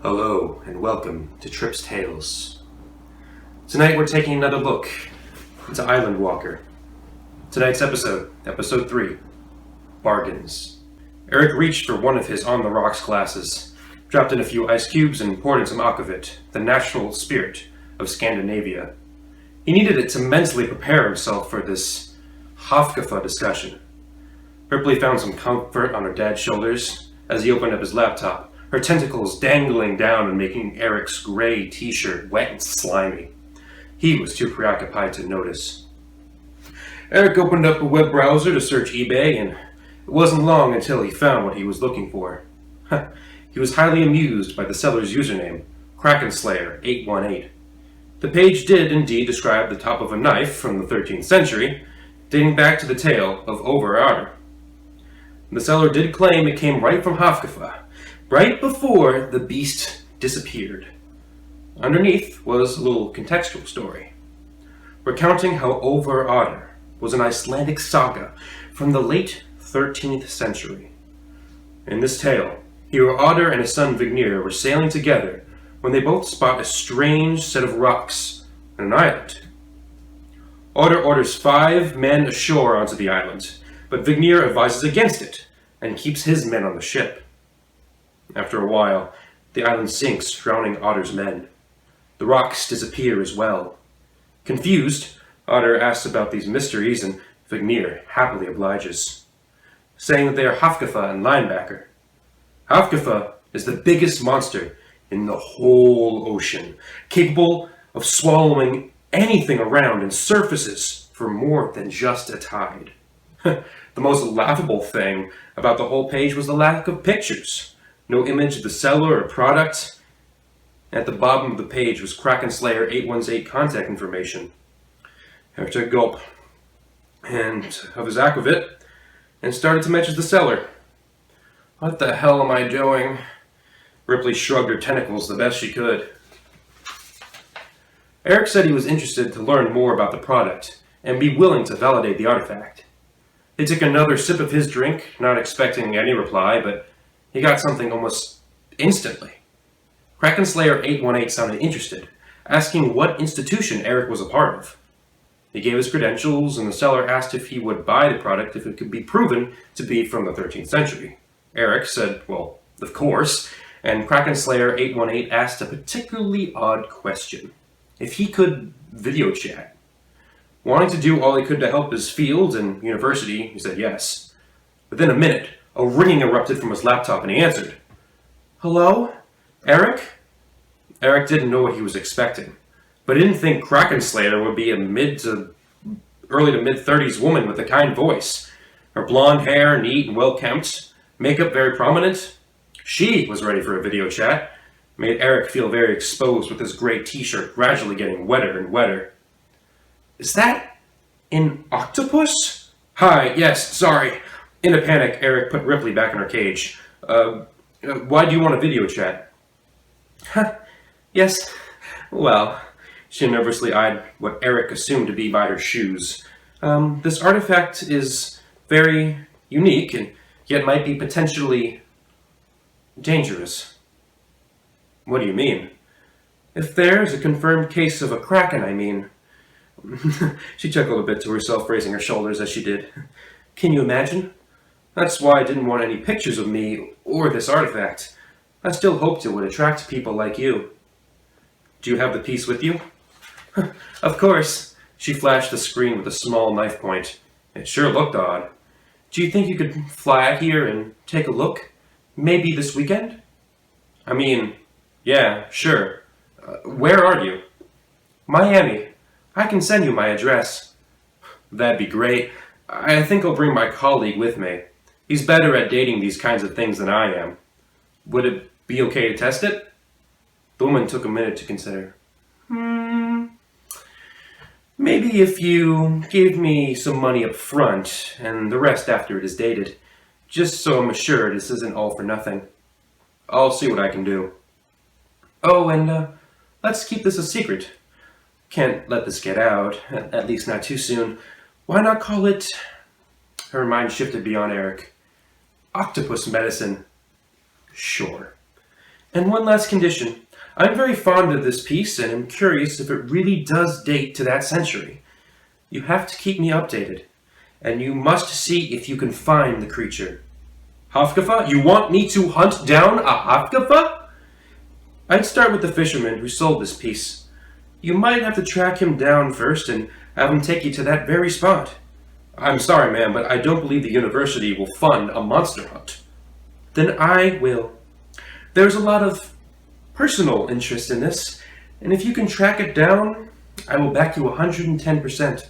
Hello and welcome to Trip's Tales. Tonight we're taking another look into Island Walker. Tonight's episode 3, Bargains. Erik reached for one of his On the Rocks glasses, dropped in a few ice cubes and poured in some aquavit, the national spirit of Scandinavia. He needed it to mentally prepare himself for this Hafkafa discussion. Ripley found some comfort on her dad's shoulders as he opened up his laptop, her tentacles dangling down and making Erik's gray t-shirt wet and slimy. He was too preoccupied to notice. Erik opened up a web browser to search eBay, and it wasn't long until he found what he was looking for. He was highly amused by the seller's username, Krakenslayer818. The page did indeed describe the top of a knife from the 13th century, dating back to the tale of Over. The seller did claim it came right from Hafkafa, right before the beast disappeared. Underneath was a little contextual story, recounting how Over was an Icelandic saga from the late 13th century. In this tale, hero Otter and his son Vignir were sailing together when they both spot a strange set of rocks on an island. Otter orders 5 men ashore onto the island, but Vignir advises against it and keeps his men on the ship. After a while, the island sinks, drowning Otter's men. The rocks disappear as well. Confused, Otter asks about these mysteries, and Vignir happily obliges, saying that they are Hafkafa and Linebacker. Hafkafa is the biggest monster in the whole ocean, capable of swallowing anything around and surfaces for more than just a tide. The most laughable thing about the whole page was the lack of pictures. No image of the seller or product. At the bottom of the page was Krakenslayer818 contact information. Erik took a gulp of his aquavit and started to message the seller. What the hell am I doing? Ripley shrugged her tentacles the best she could. Erik said he was interested to learn more about the product and be willing to validate the artifact. He took another sip of his drink, not expecting any reply, but he got something almost instantly. Krakenslayer818 sounded interested, asking what institution Erik was a part of. He gave his credentials, and the seller asked if he would buy the product if it could be proven to be from the 13th century. Erik said, well, of course, and Krakenslayer818 asked a particularly odd question. If he could video chat. Wanting to do all he could to help his field and university, he said yes. Within a minute, a ringing erupted from his laptop and he answered. Hello? Erik? Erik didn't know what he was expecting, but he didn't think Krakenslayer would be a early to mid-30s woman with a kind voice. Her blonde hair neat and well-kempt, makeup very prominent. She was ready for a video chat, made Erik feel very exposed with his gray t-shirt gradually getting wetter and wetter. Is that an octopus? Hi, yes, sorry. In a panic, Erik put Ripley back in her cage. Why do you want a video chat? Yes, well, she nervously eyed what Erik assumed to be by her shoes. This artifact is very unique and yet might be potentially dangerous. What do you mean? If there's a confirmed case of a kraken, I mean. She chuckled a bit to herself, raising her shoulders as she did. Can you imagine? That's why I didn't want any pictures of me or this artifact. I still hoped it would attract people like you. Do you have the piece with you? Of course. She flashed the screen with a small knife point. It sure looked odd. Do you think you could fly out here and take a look? Maybe this weekend? I mean, yeah, sure. Where are you? Miami. I can send you my address. That'd be great. I think I'll bring my colleague with me. He's better at dating these kinds of things than I am. Would it be okay to test it? The woman took a minute to consider. Maybe if you gave me some money up front and the rest after it is dated, just so I'm assured this isn't all for nothing. I'll see what I can do. Oh, and let's keep this a secret. Can't let this get out, at least not too soon. Why not call it... Her mind shifted beyond Erik. Octopus medicine. Sure. And one last condition. I'm very fond of this piece and am curious if it really does date to that century. You have to keep me updated, and you must see if you can find the creature. Hafkafa? You want me to hunt down a Hafkafa? I'd start with the fisherman who sold this piece. You might have to track him down first and have him take you to that very spot. I'm sorry, ma'am, but I don't believe the university will fund a monster hunt. Then I will. There's a lot of personal interest in this, and if you can track it down, I will back you 110%.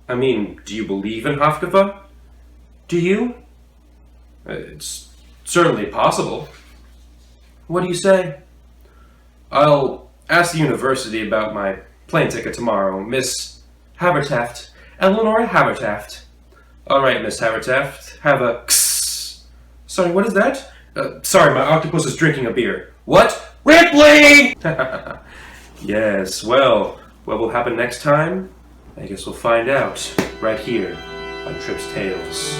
I mean, do you believe in Hafkafa? Do you? It's certainly possible. What do you say? I'll ask the university about my plane ticket tomorrow, Miss Havertaft. Eleanor Havertaft. All right, Miss Havertaft. Have a kss. Sorry, what is that? Sorry, my octopus is drinking a beer. What? Ripley! Yes, well, what will happen next time? I guess we'll find out right here on Trip's Tales.